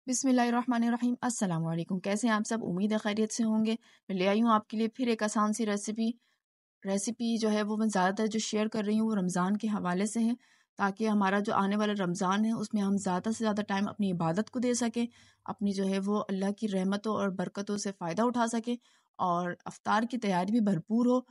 बिस्मिल्लाहिर्रहमानिर्रहीम। अस्सलाम वालेकुम। कैसे हैं आप सब? उम्मीद है खैरियत से होंगे। मैं ले आई हूँ आपके लिए फिर एक आसान सी रेसिपी जो है वो मैं ज़्यादातर जो शेयर कर रही हूँ वो रमज़ान के हवाले से है, ताकि हमारा जो आने वाला रमज़ान है उसमें हम ज़्यादा से ज़्यादा टाइम अपनी इबादत को दे सकें, अपनी जो है वो अल्लाह की रहमतों और बरकतों से फ़ायदा उठा सकें और अफ्तार की तैयारी भी भरपूर हो,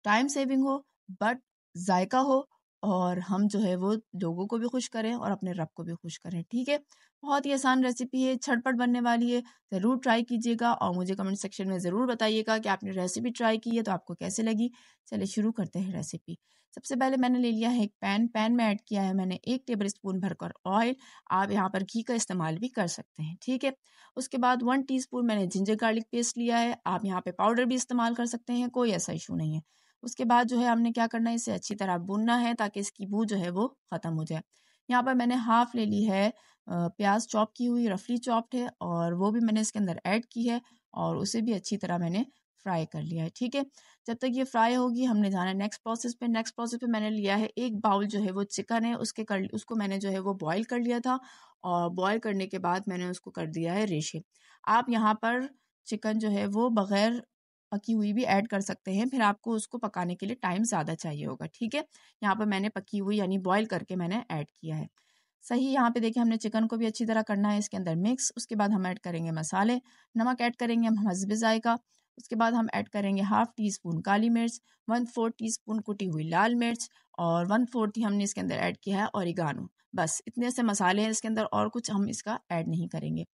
टाइम सेविंग हो, बट जायका हो, और हम जो है वो लोगों को भी खुश करें और अपने रब को भी खुश करें। ठीक है, बहुत ही आसान रेसिपी है, झटपट बनने वाली है। ज़रूर ट्राई कीजिएगा और मुझे कमेंट सेक्शन में ज़रूर बताइएगा कि आपने रेसिपी ट्राई की है तो आपको कैसे लगी। चलिए शुरू करते हैं रेसिपी। सबसे पहले मैंने ले लिया है एक पैन में ऐड किया है मैंने 1 टेबल स्पून भरकर ऑयल। आप यहाँ पर घी का इस्तेमाल भी कर सकते हैं। ठीक है, उसके बाद 1 टीस्पून मैंने जिंजर गार्लिक पेस्ट लिया है। आप यहाँ पे पाउडर भी इस्तेमाल कर सकते हैं, कोई ऐसा इशू नहीं है। उसके बाद जो है हमने क्या करना है, इसे अच्छी तरह भूनना है ताकि इसकी बू जो है वो ख़त्म हो जाए। यहाँ पर मैंने हाफ़ ले ली है प्याज चॉप की हुई, रफली चॉप्ड है, और वो भी मैंने इसके अंदर ऐड की है और उसे भी अच्छी तरह मैंने फ्राई कर लिया है। ठीक है, जब तक ये फ्राई होगी हमने जाना है नेक्स्ट प्रोसेस पे मैंने लिया है 1 बाउल जो है वो चिकन है, उसको मैंने जो है वो बॉयल कर लिया था, और बॉयल करने के बाद मैंने उसको कर दिया है रेशे। आप यहाँ पर चिकन जो है वो बग़ैर पकी हुई भी ऐड कर सकते हैं, फिर आपको उसको पकाने के लिए टाइम ज़्यादा चाहिए होगा। ठीक है, यहाँ पर मैंने पकी हुई यानी बॉयल करके मैंने ऐड किया है। सही, यहाँ पे देखिए हमने चिकन को भी अच्छी तरह करना है इसके अंदर मिक्स। उसके बाद हम ऐड करेंगे मसाले, नमक ऐड करेंगे हम हस्ब ज़ायक़ा। उसके बाद हम ऐड करेंगे हाफ़ टी स्पून काली मिर्च, 1/4 टीस्पून कुटी हुई लाल मिर्च, और 1/4 ही हमने इसके अंदर ऐड किया है ऑरिगानो। बस इतने से मसाले हैं इसके अंदर, और कुछ हम इसका ऐड नहीं करेंगे।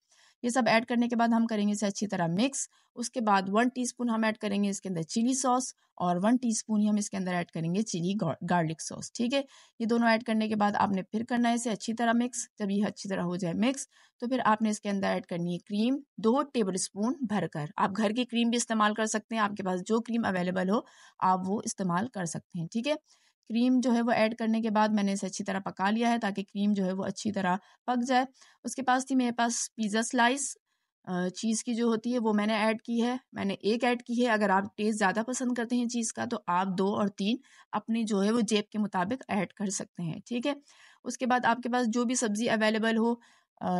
ये सब ऐड करने के बाद हम करेंगे इसे अच्छी तरह मिक्स। उसके बाद 1 टीस्पून हम ऐड करेंगे इसके अंदर चिली सॉस, और 1 टीस्पून ही हम इसके अंदर ऐड करेंगे चिली गार्लिक सॉस। ठीक है, ये दोनों ऐड करने के बाद आपने फिर करना है इसे अच्छी तरह मिक्स। जब ये अच्छी तरह हो जाए मिक्स, तो फिर आपने इसके अंदर ऐड करनी है क्रीम 2 टेबल स्पून भरकर। आप घर की क्रीम भी इस्तेमाल कर सकते हैं, आपके पास जो क्रीम अवेलेबल हो आप वो इस्तेमाल कर सकते हैं। ठीक है, क्रीम जो है वो ऐड करने के बाद मैंने इसे अच्छी तरह पका लिया है ताकि क्रीम जो है वो अच्छी तरह पक जाए। उसके पास थी मेरे पास पिज़्ज़ा स्लाइस, चीज़ की जो होती है वो मैंने ऐड की है, मैंने 1 ऐड की है। अगर आप टेस्ट ज़्यादा पसंद करते हैं चीज़ का तो आप 2 और 3 अपनी जो है वो जेब के मुताबिक ऐड कर सकते हैं। ठीक है, उसके बाद आपके पास जो भी सब्ज़ी अवेलेबल हो,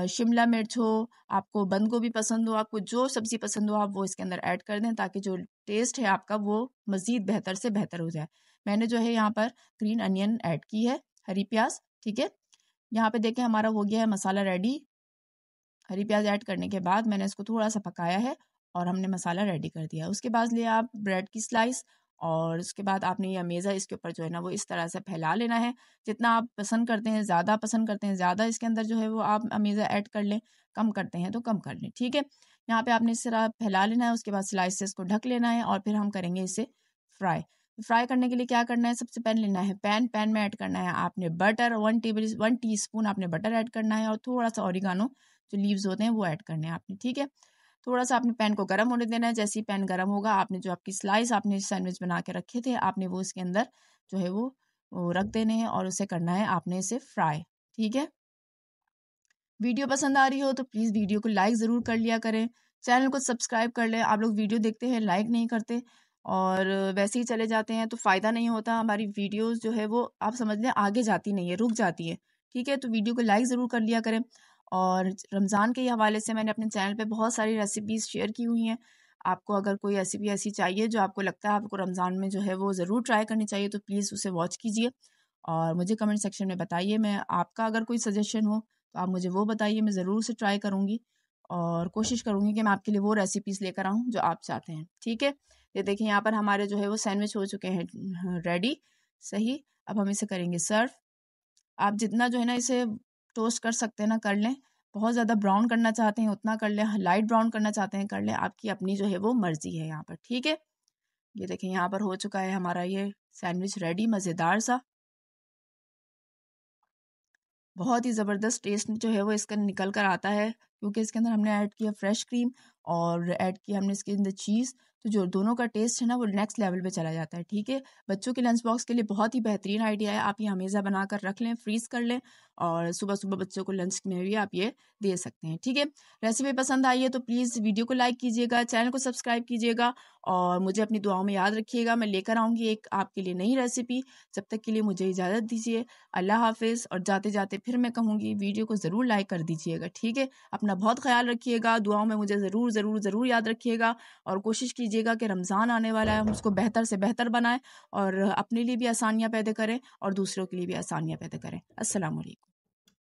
शिमला मिर्च हो, आपको बंद गोभी पसंद हो, आपको जो सब्ज़ी पसंद हो आप वो इसके अंदर ऐड कर दें ताकि जो टेस्ट है आपका वो मज़ीद बेहतर से बेहतर हो जाए। मैंने जो है यहाँ पर ग्रीन अनियन ऐड की है, हरी प्याज। ठीक है, यहाँ पे देखें हमारा हो गया है मसाला रेडी। हरी प्याज ऐड करने के बाद मैंने इसको थोड़ा सा पकाया है और हमने मसाला रेडी कर दिया। उसके बाद लिया आप ब्रेड की स्लाइस, और उसके बाद आपने ये अमेज़ा इसके ऊपर जो है ना वो इस तरह से फैला लेना है। जितना आप पसंद करते हैं, ज़्यादा पसंद करते हैं ज़्यादा इसके अंदर जो है वो आप अमेज़ा ऐड कर लें, कम करते हैं तो कम कर लें। ठीक है, यहाँ पे आपने इस तरह फैला लेना है, उसके बाद स्लाइस से इसको ढक लेना है और फिर हम करेंगे इसे फ्राई। फ्राई करने के लिए क्या करना है, सबसे पहले लेना है पैन में ऐड करना है आपने बटर, 1 टीस्पून आपने बटर ऐड करना है, और थोड़ा सा ऑरिगानो जो लीव्स होते हैं वो ऐड करने हैं आपने। ठीक है, थोड़ा सा आपने पैन को गर्म होने देना है। जैसे ही पैन गर्म होगा, आपने जो आपकी स्लाइस आपने सैंडविच बना के रखे थे आपने वो इसके अंदर जो है वो रख देने हैं, और उसे करना है आपने इसे फ्राई। ठीक है, वीडियो पसंद आ रही हो तो प्लीज़ वीडियो को लाइक ज़रूर कर लिया करें, चैनल को सब्सक्राइब कर लें। आप लोग वीडियो देखते हैं लाइक नहीं करते और वैसे ही चले जाते हैं तो फ़ायदा नहीं होता। हमारी वीडियोस जो है वो आप समझ लें आगे जाती नहीं है, रुक जाती है। ठीक है, तो वीडियो को लाइक ज़रूर कर लिया करें। और रमज़ान के हवाले से मैंने अपने चैनल पे बहुत सारी रेसिपीज़ शेयर की हुई हैं। आपको अगर कोई रेसिपी ऐसी चाहिए जो आपको लगता है आपको रमज़ान में जो है वो ज़रूर ट्राई करनी चाहिए तो प्लीज़ उसे वॉच कीजिए और मुझे कमेंट सेक्शन में बताइए। मैं आपका अगर कोई सजेशन हो तो आप मुझे वो बताइए, मैं ज़रूर उसे ट्राई करूँगी और कोशिश करूँगी कि मैं आपके लिए वो रेसिपीज़ लेकर आऊँ जो आप चाहते हैं। ठीक है, ये देखिए यहाँ पर हमारे जो है वो सैंडविच हो चुके हैं रेडी। सही, अब हम इसे करेंगे सर्व। आप जितना जो है ना इसे टोस्ट कर सकते हैं ना कर लें, बहुत ज़्यादा ब्राउन करना चाहते हैं उतना कर लें, लाइट ब्राउन करना चाहते हैं कर लें, आपकी अपनी जो है वो मर्ज़ी है यहाँ पर। ठीक है, ये देखिए यहाँ पर हो चुका है हमारा ये सैंडविच रेडी, मज़ेदार सा। बहुत ही ज़बरदस्त टेस्ट जो है वो इसका निकल कर आता है क्योंकि इसके अंदर हमने ऐड किया फ्रेश क्रीम और ऐड किया हमने इसके अंदर चीज़, तो जो दोनों का टेस्ट है ना वो नेक्स्ट लेवल पे चला जाता है। ठीक है, बच्चों के लंच बॉक्स के लिए बहुत ही बेहतरीन आइडिया है। आप ये हमेशा बना कर रख लें, फ्रीज़ कर लें और सुबह सुबह बच्चों को लंच में भी आप ये दे सकते हैं। ठीक है, रेसिपी पसंद आई है तो प्लीज़ वीडियो को लाइक कीजिएगा, चैनल को सब्सक्राइब कीजिएगा और मुझे अपनी दुआओं में याद रखिएगा। मैं लेकर आऊँगी एक आपके लिए नई रेसिपी। जब तक के लिए मुझे इजाज़त दीजिए। अल्लाह हाफ़िज़। और जाते जाते फिर मैं कहूँगी, वीडियो को ज़रूर लाइक कर दीजिएगा, ठीक है? अपना बहुत ख्याल रखिएगा, दुआओं में मुझे ज़रूर ज़रूर ज़रूर याद रखिएगा और कोशिश कीजिएगा कि रमज़ान आने वाला है, हम उसको बेहतर से बेहतर बनाएं और अपने लिए भी आसानियाँ पैदा करें और दूसरों के लिए भी आसानियाँ पैदा करें। अस्सलाम वालेकुम।